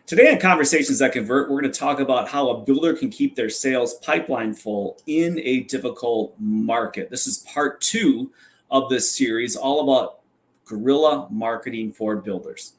Today on Conversations That Convert, we're going to talk about how a builder can keep their sales pipeline full in a difficult market. This is part 2 of this series, all about guerrilla marketing for builders.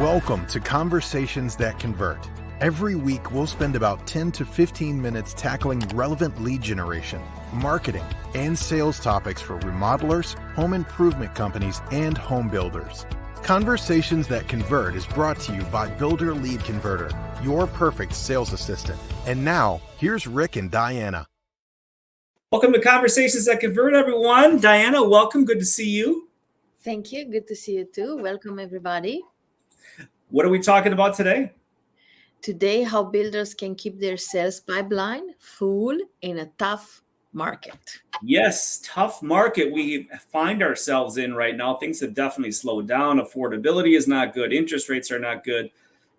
Welcome to Conversations That Convert. Every week, we'll spend about 10 to 15 minutes tackling relevant lead generation, marketing, and sales topics for remodelers, home improvement companies, and home builders. Conversations That Convert is brought to you by Builder Lead Converter, your perfect sales assistant. And now, here's Rick and Diana. Welcome to Conversations That Convert, everyone. Diana, welcome. Good to see you. Thank you. Good to see you too. Welcome, everybody. What are we talking about today? Today, how builders can keep their sales pipeline full in a tough market. Yes, tough market we find ourselves in right now. Things have definitely slowed down. Affordability is not good. Interest rates are not good.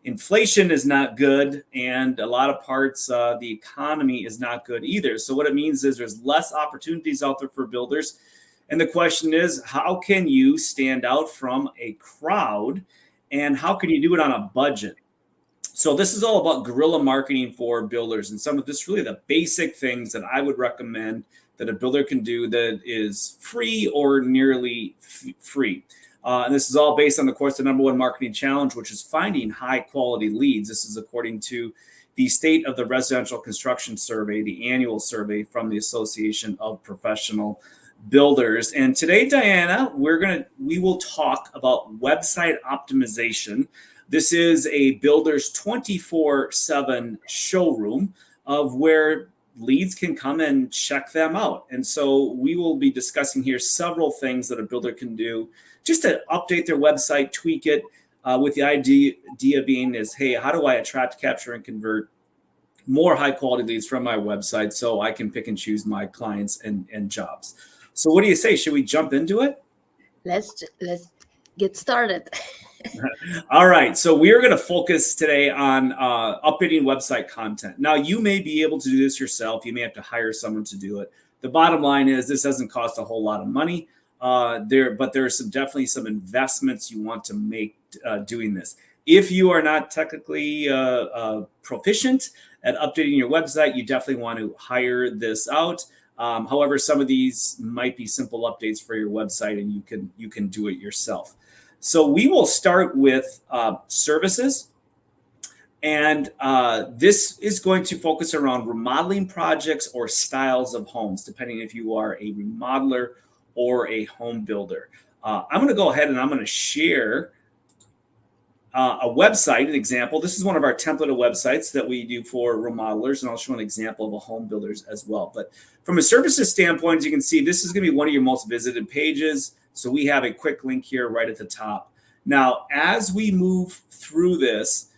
Inflation is not good. And a lot of parts, the economy is not good either. So what it means is there's less opportunities out there for builders. And the question is, how can you stand out from a crowd? And how can you do it on a budget? So this is all about guerrilla marketing for builders, and some of this really the basic things that I would recommend that a builder can do that is free or nearly free. And this is all based on, of course, the #1 marketing challenge, which is finding high quality leads. This is according to the State of the Residential Construction Survey, the annual survey from the Association of Professional Builders. And today, Diana, we will talk about website optimization. This is a builder's 24/7 showroom of where leads can come and check them out. And so we will be discussing here several things that a builder can do just to update their website, tweak it, with the idea being is, hey, how do I attract, capture, and convert more high quality leads from my website so I can pick and choose my clients and jobs? So what do you say? Should we jump into it? Let's get started. All right. So we are going to focus today on updating website content. Now, you may be able to do this yourself. You may have to hire someone to do it. The bottom line is this doesn't cost a whole lot of money but there are definitely some investments you want to make doing this. If you are not technically proficient at updating your website, you definitely want to hire this out. However, some of these might be simple updates for your website, and you can do it yourself. So we will start with services. And this is going to focus around remodeling projects or styles of homes, depending if you are a remodeler or a home builder. I'm going to go ahead and I'm going to share a website, an example. This is one of our template of websites that we do for remodelers, and I'll show an example of a home builders as well. But from a services standpoint, as you can see, this is going to be one of your most visited pages. So we have a quick link here right at the top. Now, as we move through this,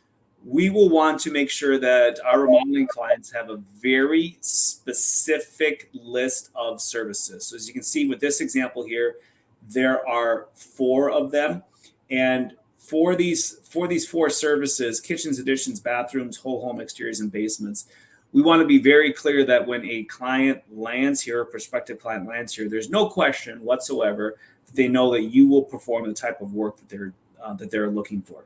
we will want to make sure that our remodeling clients have a very specific list of services. So as you can see with this example here, there are 4 of them. And for these 4 services, kitchens, additions, bathrooms, whole home exteriors, and basements, we want to be very clear that when a client lands here, a prospective client lands here, there's no question whatsoever that they know that you will perform the type of work that they're looking for.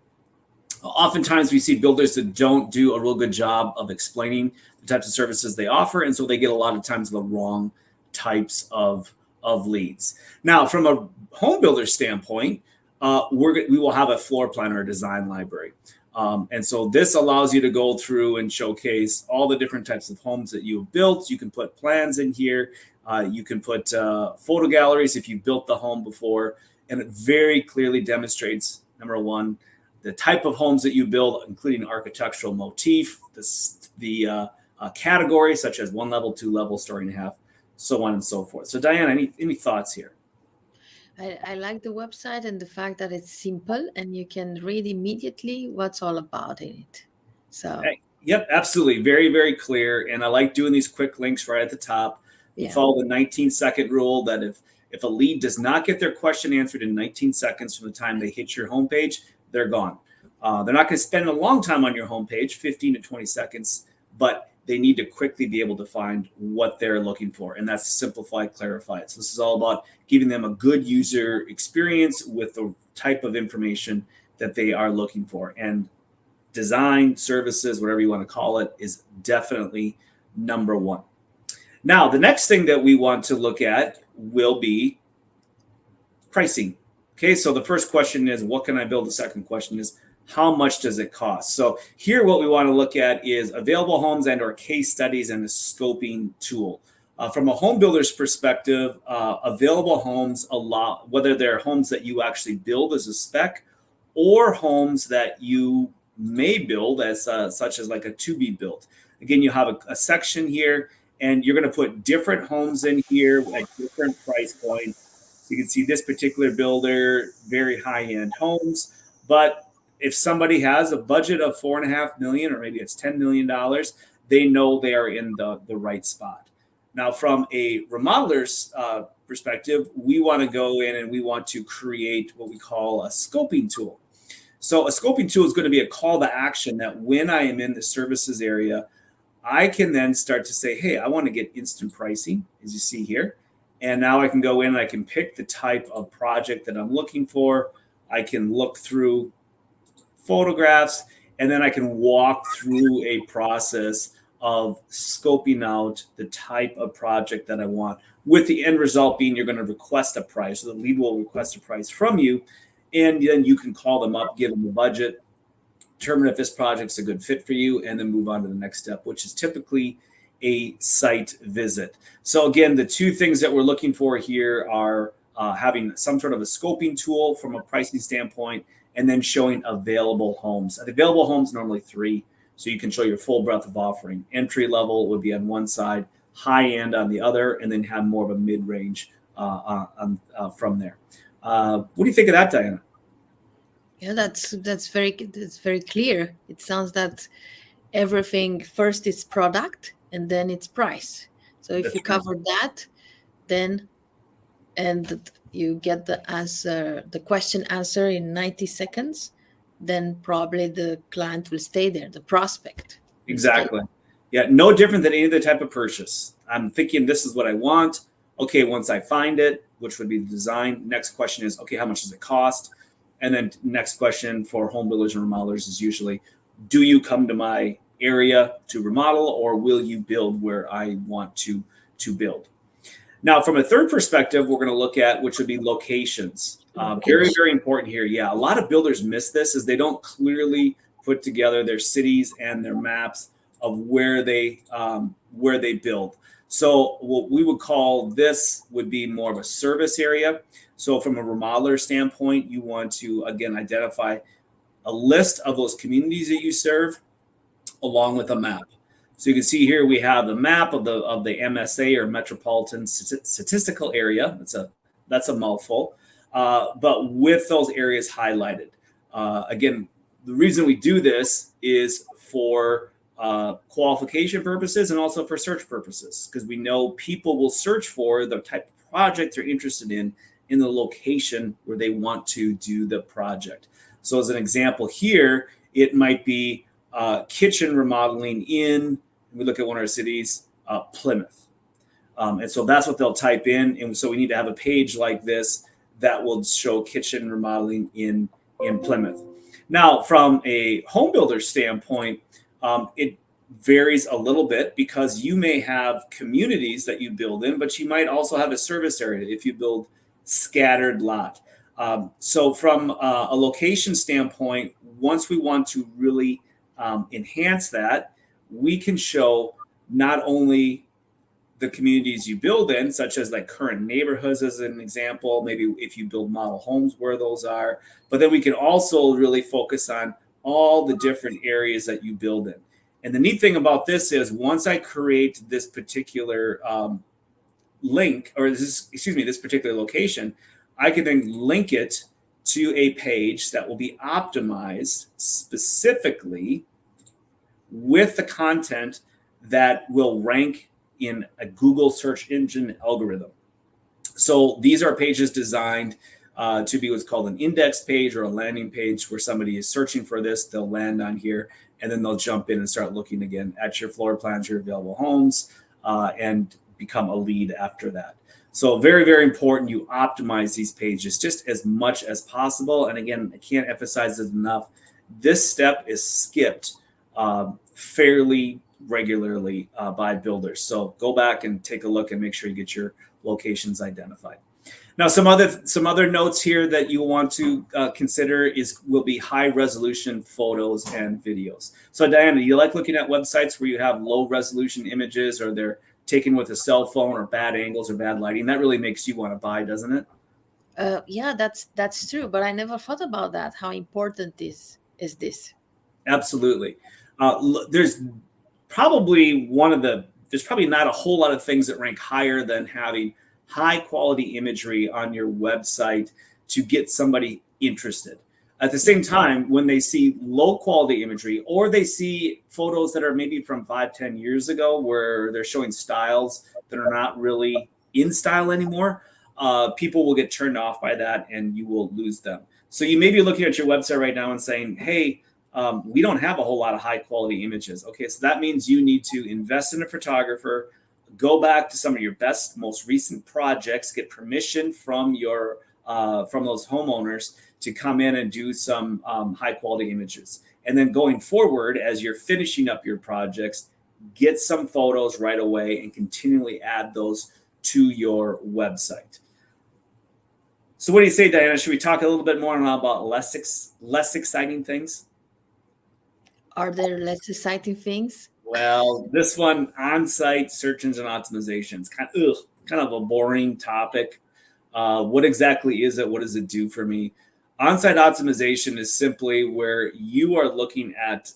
Oftentimes we see builders that don't do a real good job of explaining the types of services they offer, and so they get a lot of times the wrong types of leads. Now, from a home builder standpoint, we will have a floor plan or a design library. And so this allows you to go through and showcase all the different types of homes that you've built. You can put plans in here. You can put photo galleries if you've built the home before. And it very clearly demonstrates, #1, the type of homes that you build, including architectural motif, the categories such as 1 level, 2 level, story and a half, so on and so forth. So Diana, any thoughts here? I like the website and the fact that it's simple and you can read immediately what's all about in it. So Yep, absolutely. Very, very clear. And I like doing these quick links right at the top. We follow the 19-second rule that if a lead does not get their question answered in 19 seconds from the time they hit your homepage, they're gone. They're not going to spend a long time on your homepage, 15 to 20 seconds, but they need to quickly be able to find what they're looking for. And that's simplify, clarify it. So this is all about giving them a good user experience with the type of information that they are looking for. And design, services, whatever you want to call it, is definitely number one. Now, the next thing that we want to look at will be pricing. Okay, so the first question is, what can I build? The second question is, how much does it cost? So here, what we want to look at is available homes and or case studies and a scoping tool. From a home builder's perspective, available homes allow, whether they're homes that you actually build as a spec or homes that you may build as such as like a to be built. Again, you have a section here, and you're going to put different homes in here at different price points. So you can see this particular builder, very high-end homes, but if somebody has a budget of $4.5 million, or maybe it's $10 million, they know they are in the right spot. Now, from a remodeler's perspective, we want to go in and we want to create what we call a scoping tool. So a scoping tool is going to be a call to action that when I am in the services area, I can then start to say, hey, I want to get instant pricing, as you see here. And now I can go in and I can pick the type of project that I'm looking for. I can look through photographs, and then I can walk through a process of scoping out the type of project that I want, with the end result being you're going to request a price. So the lead will request a price from you, and then you can call them up, give them a budget, determine if this project's a good fit for you, and then move on to the next step, which is typically a site visit. So again, the two things that we're looking for here are having some sort of a scoping tool from a pricing standpoint, and then showing available homes. The available homes, normally 3, so you can show your full breadth of offering. Entry level would be on one side, high end on the other, and then have more of a mid-range from there. What do you think of that, Diana? Yeah, that's very clear. It sounds that everything first is product and then it's price. So if you cover that, then and you get the answer, the question answer in 90 seconds, then probably the client will stay there, the prospect. Exactly. Yeah, no different than any other type of purchase. I'm thinking this is what I want. Okay, once I find it, which would be the design, next question is, okay, how much does it cost? And then next question for home builders and remodelers is usually, do you come to my area to remodel, or will you build where I want to build? Now, from a third perspective, we're going to look at, which would be locations. Very, very important here. Yeah, a lot of builders miss this, is they don't clearly put together their cities and their maps of where they build. So what we would call this would be more of a service area. So from a remodeler standpoint, you want to, again, identify a list of those communities that you serve along with a map. So you can see here we have the map of the MSA, or Metropolitan Statistical Area. That's a mouthful, but with those areas highlighted. Again, the reason we do this is for qualification purposes and also for search purposes, because we know people will search for the type of project they're interested in the location where they want to do the project. So as an example here, it might be kitchen remodeling in, we look at one of our cities, Plymouth. And so that's what they'll type in. And so we need to have a page like this that will show kitchen remodeling in Plymouth. Now, from a home builder standpoint, it varies a little bit, because you may have communities that you build in, but you might also have a service area if you build scattered lot. So from a location standpoint, once we want to really enhance that, we can show not only the communities you build in, such as like current neighborhoods as an example, maybe if you build model homes where those are, but then we can also really focus on all the different areas that you build in. And the neat thing about this is, once I create this particular link, or this particular location, I can then link it to a page that will be optimized specifically with the content that will rank in a Google search engine algorithm. So these are pages designed to be what's called an index page or a landing page, where somebody is searching for this, they'll land on here. and then they'll jump in and start looking again at your floor plans, your available homes, and become a lead after that. So very, very important you optimize these pages just as much as possible. And again, I can't emphasize it enough. This step is skipped fairly regularly by builders. So go back and take a look and make sure you get your locations identified. Now, some other notes here that you want to consider will be high resolution photos and videos. So Diana, you like looking at websites where you have low resolution images, or they're taken with a cell phone, or bad angles or bad lighting? That really makes you want to buy, doesn't it? Yeah, that's true. But I never thought about that. How important is this? Absolutely. There's probably there's probably not a whole lot of things that rank higher than having high quality imagery on your website to get somebody interested. At the same time, when they see low quality imagery, or they see photos that are maybe from 5-10 years ago where they're showing styles that are not really in style anymore, people will get turned off by that and you will lose them. So you may be looking at your website right now and saying, hey, we don't have a whole lot of high quality images. Okay, so that means you need to invest in a photographer, go back to some of your best, most recent projects, get permission from those homeowners to come in and do some high quality images. And then going forward, as you're finishing up your projects, get some photos right away and continually add those to your website. So what do you say, Diana? Should we talk a little bit more about less exciting things? Are there less exciting things? Well, this one, on-site search engine optimization, is kind of a boring topic. What exactly is it? What does it do for me? On-site optimization is simply where you are looking at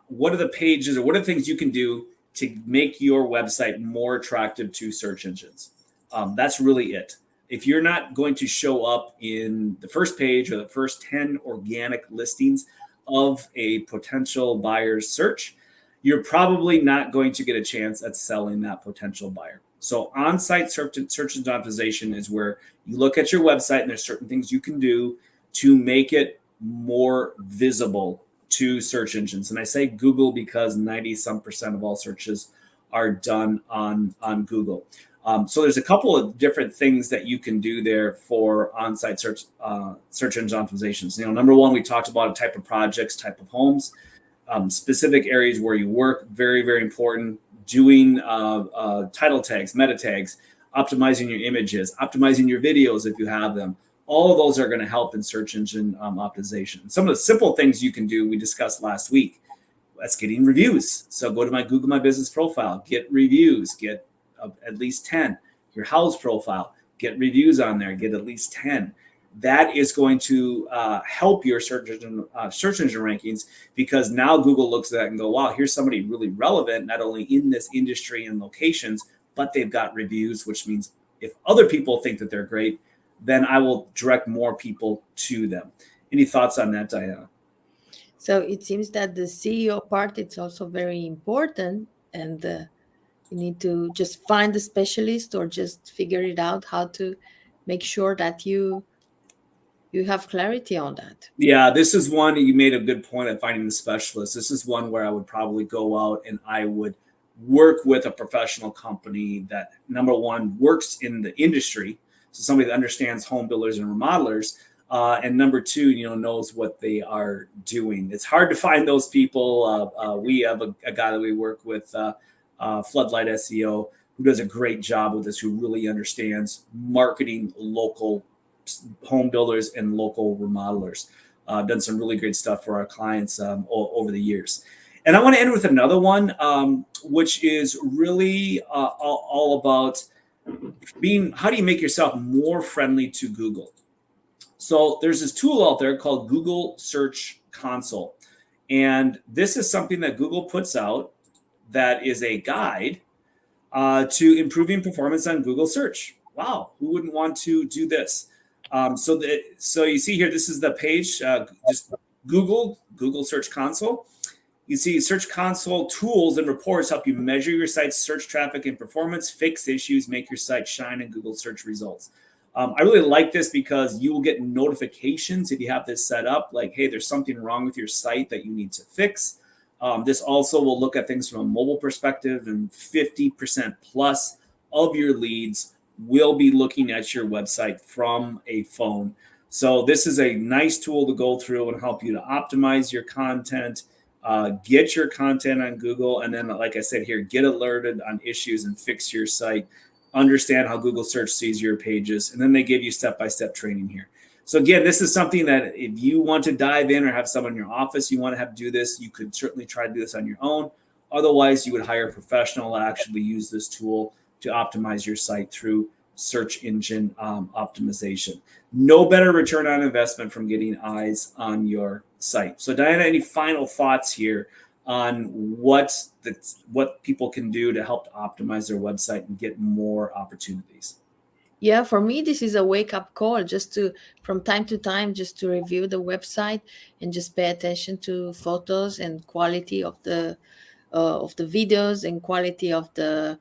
what are the pages or what are the things you can do to make your website more attractive to search engines. That's really it. If you're not going to show up in the first page or the first 10 organic listings of a potential buyer's search, you're probably not going to get a chance at selling that potential buyer. So on-site search engine optimization is where you look at your website and there's certain things you can do to make it more visible to search engines. And I say Google because 90% of all searches are done on Google. So there's a couple of different things that you can do there for on-site search engine optimizations. Number one, we talked about a type of projects, type of homes, specific areas where you work. Very, very important. Doing title tags, meta tags, optimizing your images, optimizing your videos if you have them. All of those are going to help in search engine optimization. Some of the simple things you can do, we discussed last week. That's getting reviews. So go to my Google My Business profile, get reviews, get at least 10. Your house profile, get reviews on there, get at least 10. That is going to help your search engine rankings, because now Google looks at that and go, wow, here's somebody really relevant, not only in this industry and locations, but they've got reviews, which means if other people think that they're great, then I will direct more people to them. Any thoughts on that, Diana? So it seems that the CEO part, it's also very important, and you need to just find the specialist or just figure it out how to make sure that you have clarity on that. Yeah, this is one, you made a good point at finding the specialist. This is one where I would probably go out and I would work with a professional company that, number one, works in the industry. So somebody that understands home builders and remodelers. And number two, knows what they are doing. It's hard to find those people. We have a guy that we work with, Floodlight SEO, who does a great job with this, who really understands marketing local home builders and local remodelers. Done some really great stuff for our clients over the years. And I want to end with another one, which is really all about how do you make yourself more friendly to Google? So there's this tool out there called Google Search Console. And this is something that Google puts out that is a guide to improving performance on Google search. Wow, who wouldn't want to do this? So you see here, this is the page, just Google Search Console. You see Search Console tools and reports help you measure your site's search traffic and performance, fix issues, make your site shine in Google search results. I really like this because you will get notifications if you have this set up, like, hey, there's something wrong with your site that you need to fix. This also will look at things from a mobile perspective, and 50% plus of your leads will be looking at your website from a phone. So this is a nice tool to go through and help you to optimize your content, get your content on Google, and then, like I said here, get alerted on issues and fix your site. Understand how Google search sees your pages, and then they give you step-by-step training here. So again, this is something that if you want to dive in or have someone in your office you want to have do this, you could certainly try to do this on your own. Otherwise, you would hire a professional to actually use this tool to optimize your site through search engine optimization. No better return on investment from getting eyes on your site. So Diana, any final thoughts here on what people can do to help to optimize their website and get more opportunities? Yeah, for me, this is a wake-up call, just to, from time to time, just to review the website and just pay attention to photos and quality of the videos and quality of the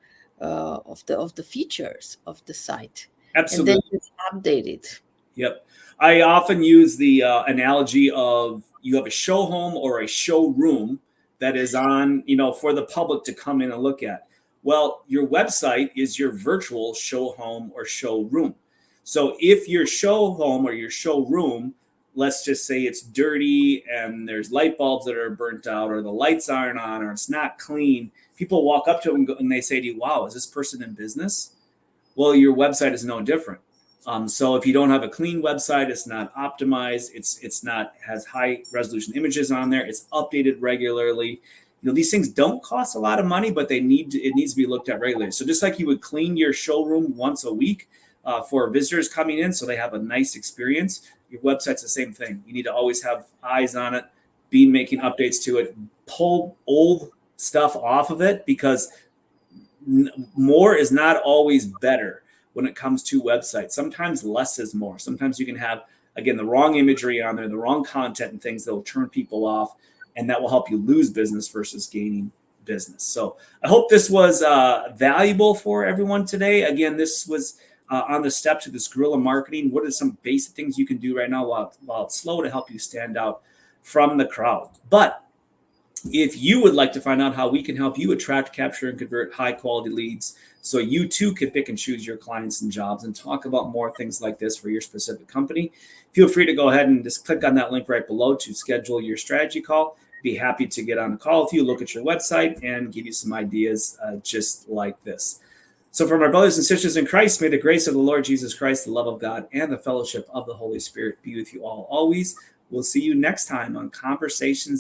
features of the site. Absolutely. And then just update it. Yep. I often use the analogy of you have a show home or a showroom that is on, for the public to come in and look at. Well, your website is your virtual show home or showroom. So if your show home or your showroom, let's just say it's dirty and there's light bulbs that are burnt out, or the lights aren't on, or it's not clean, people walk up to it and they say to you, wow, is this person in business? Well, your website is no different. So if you don't have a clean website, it's not optimized, it's not has high resolution images on there, it's updated regularly. These things don't cost a lot of money, but it needs to be looked at regularly. So just like you would clean your showroom once a week for visitors coming in so they have a nice experience, your website's the same thing. You need to always have eyes on it, be making updates to it, pull old stuff off of it, because more is not always better when it comes to websites. Sometimes less is more. Sometimes you can have, again, the wrong imagery on there, the wrong content and things that will turn people off, and that will help you lose business versus gaining business. So I hope this was valuable for everyone today. Again, this was on the steps to this guerrilla marketing. What are some basic things you can do right now while it's slow to help you stand out from the crowd? But if you would like to find out how we can help you attract, capture, and convert high quality leads so you too can pick and choose your clients and jobs and talk about more things like this for your specific company, feel free to go ahead and just click on that link right below to schedule your strategy call. Be happy to get on a call with you, look at your website, and give you some ideas just like this. So for my brothers and sisters in Christ, may the grace of the Lord Jesus Christ, the love of God, and the fellowship of the Holy Spirit be with you all always. We'll see you next time on Conversations